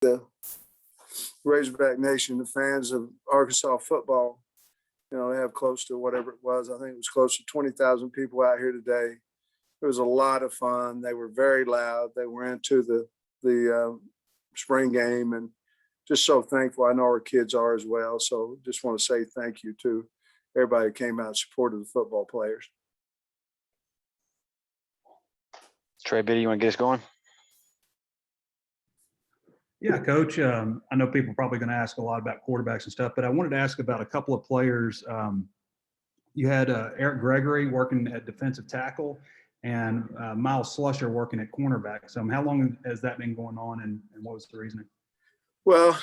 the Razorback Nation, the fans of Arkansas football. They have close to whatever it was. I think it was close to 20,000 people out here today. It was a lot of fun. They were very loud. They were into the spring game, and just so thankful. I know our kids are as well. So just want to say thank you to everybody who came out and supported the football players. Trey Biddy, you want to get us going? Yeah, Coach. I know people are probably going to ask a lot about quarterbacks and stuff, but I wanted to ask about a couple of players. You had Eric Gregory working at defensive tackle and Miles Slusher working at cornerback. So how long has that been going on, and what was the reasoning? Well,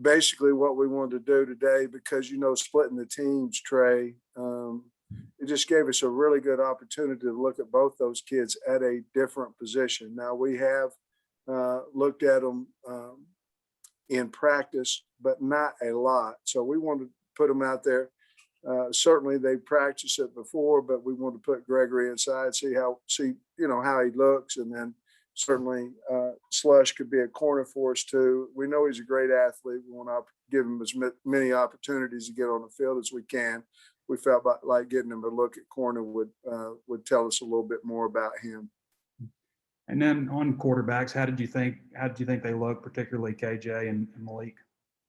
basically what we wanted to do today, because, splitting the teams, Trey, it just gave us a really good opportunity to look at both those kids at a different position. Now, we have looked at them in practice, but not a lot. So we wanted to put them out there. Certainly they practiced it before, but we wanted to put Gregory inside, see how he looks. And then certainly Slush could be a corner for us too. We know he's a great athlete. We want to give him as many opportunities to get on the field as we can. We felt like getting him a look at corner would tell us a little bit more about him. And then on quarterbacks, how did you think they looked, particularly KJ and Malik?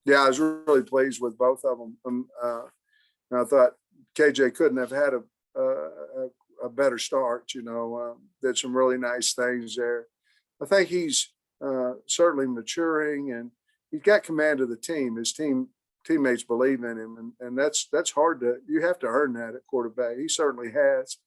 Yeah, I was really pleased with both of them. I thought KJ couldn't have had a better start. Did some really nice things there. I think he's certainly maturing, and he's got command of the team. His teammates believe in him, and that's hard you have to earn that at quarterback. He certainly has.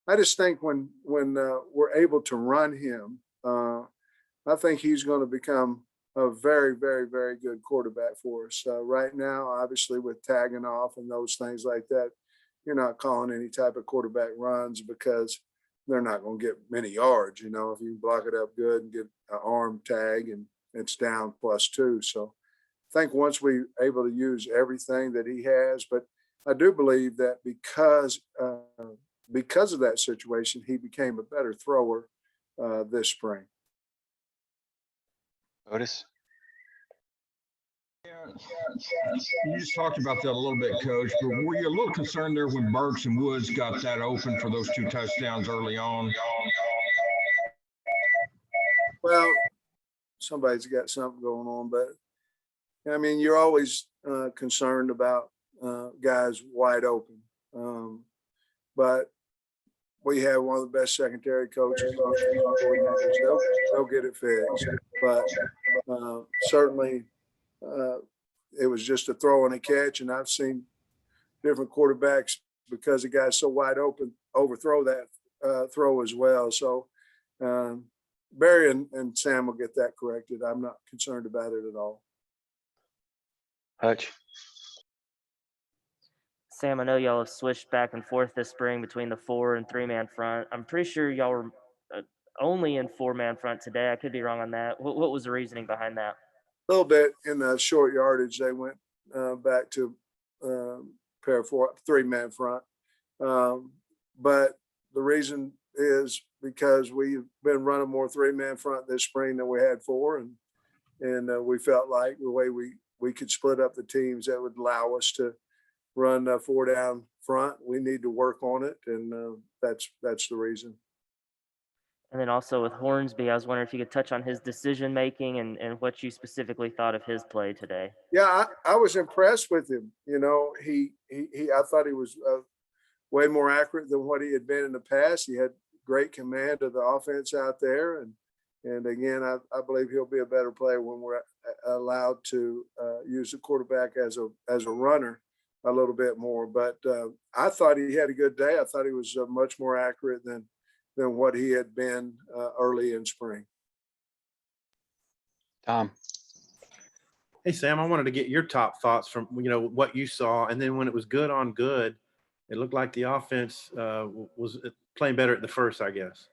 I just think when we're able to run him, I think he's going to become a very, very, very good quarterback for us. Right now, obviously, with tagging off and those things like that, you're not calling any type of quarterback runs because they're not going to get many yards. If you block it up good and get an arm tag, and it's down +2. So I think once we're able to use everything that he has, but I do believe that because of that situation, he became a better thrower this spring. Otis? Yeah, you just talked about that a little bit, Coach, but were you a little concerned there when Burks and Woods got that open for those 2 touchdowns early on? Well, somebody's got something going on, but you're always concerned about guys wide open. But we have one of the best secondary coaches. They'll get it fixed. But certainly it was just a throw and a catch, and I've seen different quarterbacks, because the guy's so wide open, overthrow that throw as well. So Barry and Sam will get that corrected. I'm not concerned about it at all. Hutch? Sam, I know y'all have switched back and forth this spring between the 4 and 3-man front. I'm pretty sure y'all were only in 4-man front today. I could be wrong on that. What was the reasoning behind that? A little bit in the short yardage, they went back to pair 3-man front. But the reason is because we've been running more 3-man front this spring than we had 4, and we felt like the way we could split up the teams, that would allow us to run 4 down front. We need to work on it, and that's the reason. And then also with Hornsby, I was wondering if you could touch on his decision making and what you specifically thought of his play today. Yeah, I was impressed with him. I thought he was way more accurate than what he had been in the past. He had great command of the offense out there, and again, I believe he'll be a better player when we're allowed to use the quarterback as a runner a little bit more. But I thought he had a good day. I thought he was much more accurate than what he had been early in spring. Tom? Hey, Sam, I wanted to get your top thoughts from, what you saw. And then when it was good on good, it looked like the offense was playing better at the first, I guess.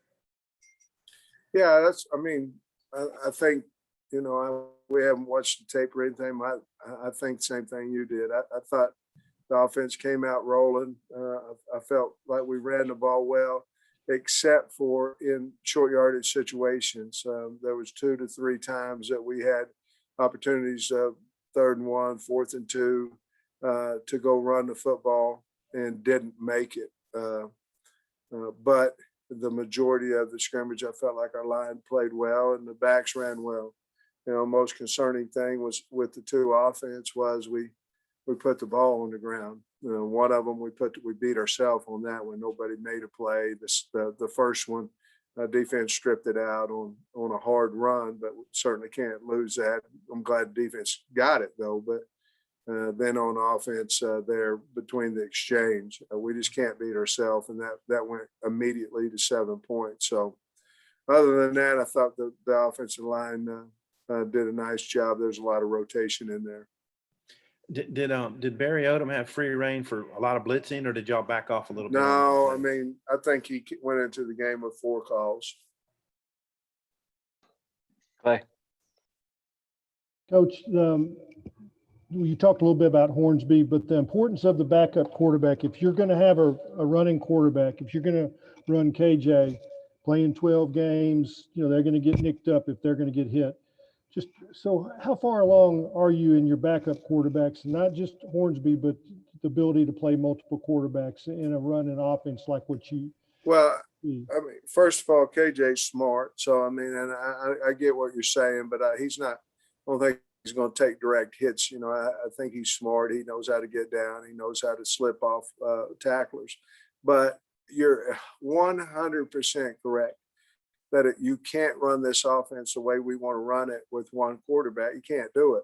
Yeah, I think, we haven't watched the tape or anything. I think the same thing you did. I thought the offense came out rolling. I felt like we ran the ball well, except for in short yardage situations. There was 2 to 3 times that we had opportunities, 3rd and 1, 4th and 2, to go run the football and didn't make it. But the majority of the scrimmage, I felt like our line played well and the backs ran well. Most concerning thing was with the 2 offense was we put the ball on the ground. One of them we beat ourselves on that one. Nobody made a play. The first one, defense stripped it out on a hard run, but we certainly can't lose that. I'm glad the defense got it though. But then on offense, there between the exchange, we just can't beat ourselves, and that went immediately to 7 points. So other than that, I thought the offensive line did a nice job. There's a lot of rotation in there. Did Barry Odom have free reign for a lot of blitzing, or did y'all back off a little bit? No, I mean, I think he went into the game with 4 calls. Clay. Coach, you talked a little bit about Hornsby, but the importance of the backup quarterback. If you're going to have a running quarterback, if you're going to run KJ playing 12 games, they're going to get nicked up if they're going to get hit. Just so how far along are you in your backup quarterbacks, not just Hornsby, but the ability to play multiple quarterbacks in a running offense like what you? Well, I mean, first of all, KJ's smart. So, I mean, and I get what you're saying, but he's not, I don't think he's going to take direct hits. I think he's smart. He knows how to get down. He knows how to slip off tacklers. But you're 100% correct that you can't run this offense the way we want to run it with one quarterback. You can't do it.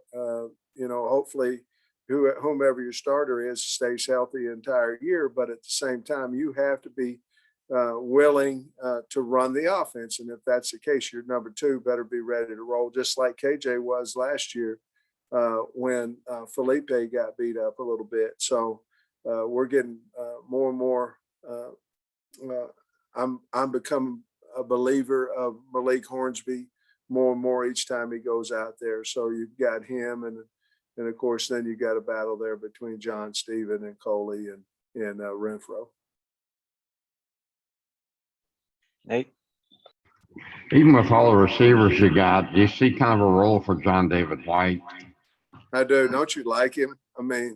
Hopefully whomever your starter is stays healthy the entire year. But at the same time, you have to be willing to run the offense. And if that's the case, your number 2 better be ready to roll, just like KJ was last year when Felipe got beat up a little bit. So we're getting more and more. I'm becoming a believer of Malik Hornsby more and more each time he goes out there. So you've got him, and of course then you got a battle there between John Steven and Coley and Renfro. Nate. Even with all the receivers you got, do you see kind of a role for John David White? I do. Don't you like him? I mean,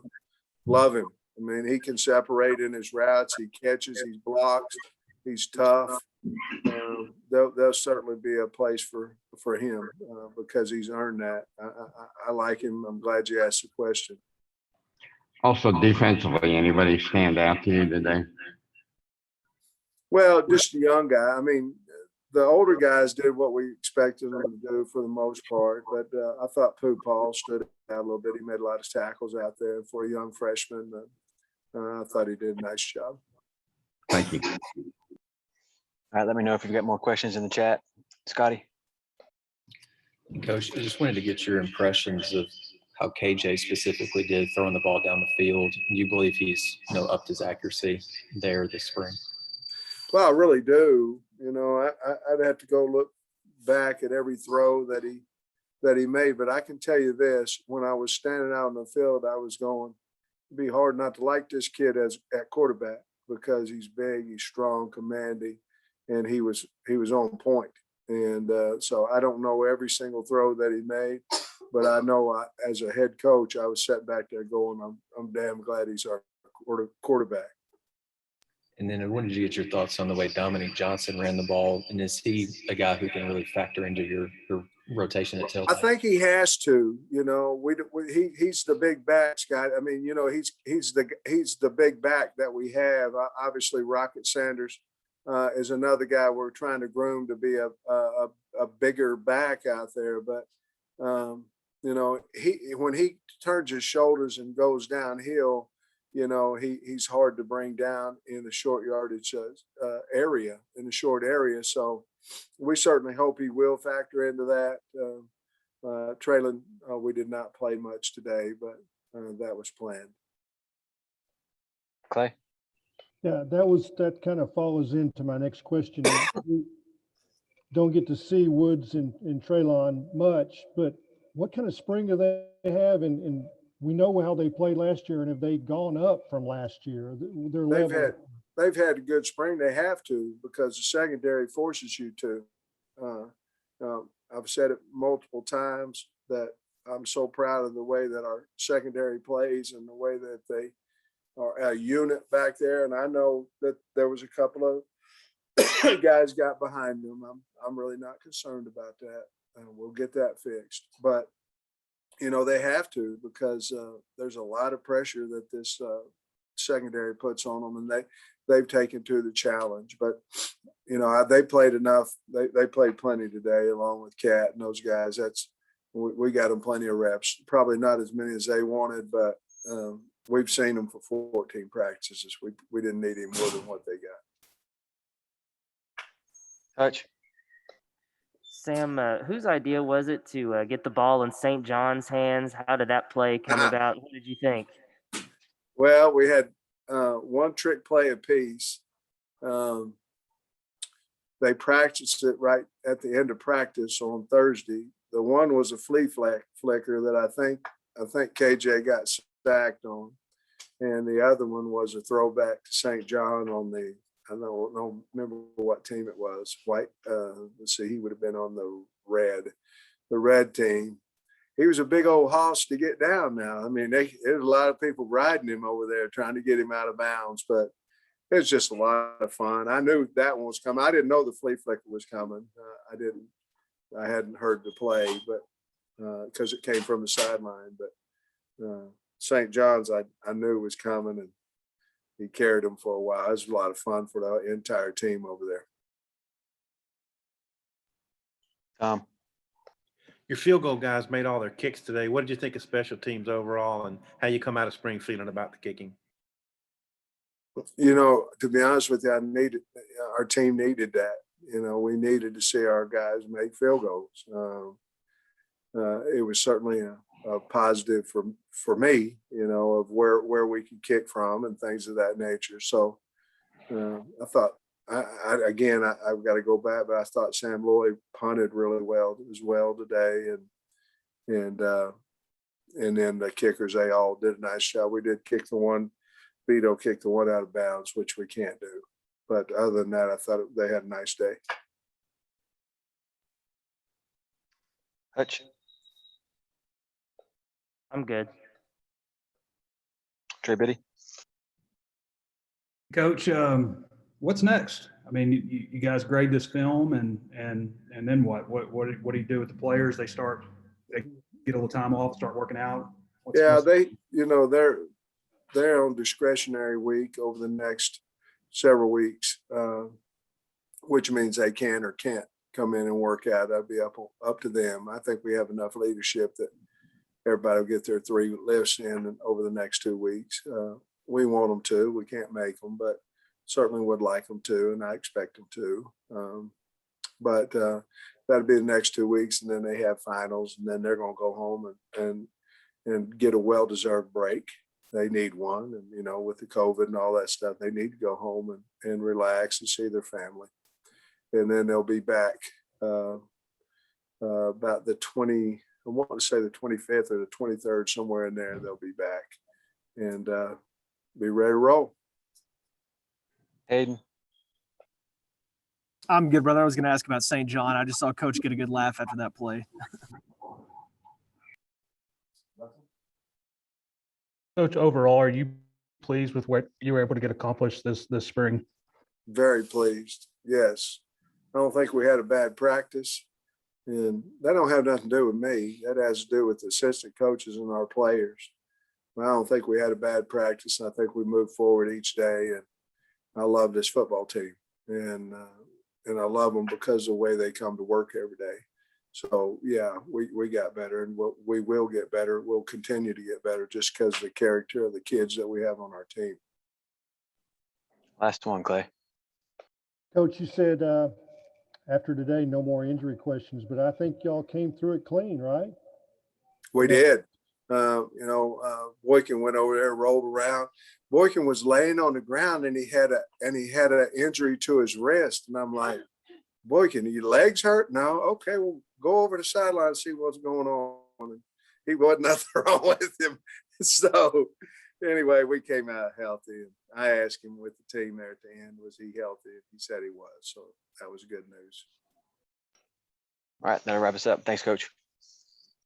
love him. I mean, he can separate in his routes. He catches, he blocks, he's tough. There'll certainly be a place for him because he's earned that. I like him. I'm glad you asked the question. Also defensively, anybody stand out to you today? Well, just a young guy. I mean, the older guys did what we expected them to do for the most part, but I thought Pooh Paul stood out a little bit. He made a lot of tackles out there for a young freshman. I thought he did a nice job. Thank you. All right, let me know if you've got more questions in the chat. Scotty. Coach, I just wanted to get your impressions of how KJ specifically did throwing the ball down the field. Do you believe he's upped his accuracy there this spring? Well, I really do. I'd have to go look back at every throw that he made, but I can tell you this: when I was standing out in the field, I was going, it'd be hard not to like this kid at quarterback because he's big, he's strong, commanding, and he was on point. And so I don't know every single throw that he made, but I know as a head coach, I was sitting back there going, I'm damn glad he's our quarterback. And then I wanted to get your thoughts on the way Dominique Johnson ran the ball. And is he a guy who can really factor into your rotation at tailback? I think he has to. He's the big backs guy. I mean, he's the big back that we have. Obviously, Rocket Sanders is another guy we're trying to groom to be a bigger back out there. But when he turns his shoulders and goes downhill, he's hard to bring down in the short yardage area, in the short area. So we certainly hope he will factor into that. Traylon, we did not play much today, but that was planned. Clay. Yeah, that kind of follows into my next question. We don't get to see Woods and Traylon much, but what kind of spring do they have? And we know how they played last year, and have they gone up from last year? They've had a good spring. They have to, because the secondary forces you to. I've said it multiple times that I'm so proud of the way that our secondary plays and the way that they are a unit back there. And I know that there was a couple of guys got behind them. I'm really not concerned about that. We'll get that fixed. But they have to, because there's a lot of pressure that this secondary puts on them, and they've taken to the challenge. But they played enough. They played plenty today, along with Cat and those guys. We got them plenty of reps. Probably not as many as they wanted, but we've seen them for 14 practices. We didn't need any more than what they got. Hutch. Sam, whose idea was it to get the ball in St. John's hands? How did that play come about? What did you think? Well, we had one trick play apiece. They practiced it right at the end of practice on Thursday. The one was a flea flicker that I think KJ got sacked on, and the other one was a throwback to St. John on the, I don't remember what team it was. White. Let's see, he would have been on the red team. He was a big old hoss to get down now. I mean, there's a lot of people riding him over there trying to get him out of bounds, but it's just a lot of fun. I knew that one was coming. I didn't know the flea flicker was coming. I hadn't heard the play, but because it came from the sideline. But St. John's, I knew was coming, and he carried him for a while. It was a lot of fun for the entire team over there. Your field goal guys made all their kicks today. What did you think of special teams overall, and how you come out of spring feeling about the kicking? To be honest with you, our team needed that. We needed to see our guys make field goals. It was certainly a positive for me, of where we could kick from and things of that nature. So I thought, I've got to go back, but I thought Sam Lloyd punted really well as well today, and then the kickers, they all did a nice job. We did kick the one. Vito kicked the one out of bounds, which we can't do. But other than that, I thought they had a nice day. Hutch. I'm good. Trey Biddy. Coach, what's next? I mean, you guys grade this film, and then what? What do you do with the players? They get a little time off, start working out. They're on discretionary week over the next several weeks, which means they can or can't come in and work out. That'd be up to them. I think we have enough leadership that everybody will get their 3 lifts in over the next 2 weeks. We want them to. We can't make them, but certainly would like them to, and I expect them to. But that'll be the next 2 weeks, and then they have finals, and then they're going to go home and get a well-deserved break. They need one, and with the COVID and all that stuff, they need to go home and relax and see their family. And then they'll be back about the 25th or the 23rd, somewhere in there. They'll be back and be ready to roll. Hayden. I'm good, brother. I was going to ask about St. John. I just saw Coach get a good laugh after that play. Coach, overall, are you pleased with what you were able to get accomplished this spring? Very pleased. Yes. I don't think we had a bad practice, and that don't have nothing to do with me. That has to do with the assistant coaches and our players. I don't think we had a bad practice. I think we moved forward each day, and I love this football team, and I love them because of the way they come to work every day. So, yeah, we got better, and we will get better. We'll continue to get better just because of the character of the kids that we have on our team. Last one, Clay. Coach, you said after today, no more injury questions, but I think y'all came through it clean, right? We did. Boykin went over there, rolled around. Boykin was laying on the ground, and he had an injury to his wrist, and I'm like, Boykin, your legs hurt? No. Okay, well, go over the sideline and see what's going on. And he wasn't nothing wrong with him. So anyway, we came out healthy. And I asked him with the team there at the end, was he healthy? And he said he was. So that was good news. All right, that'll wrap us up. Thanks, Coach.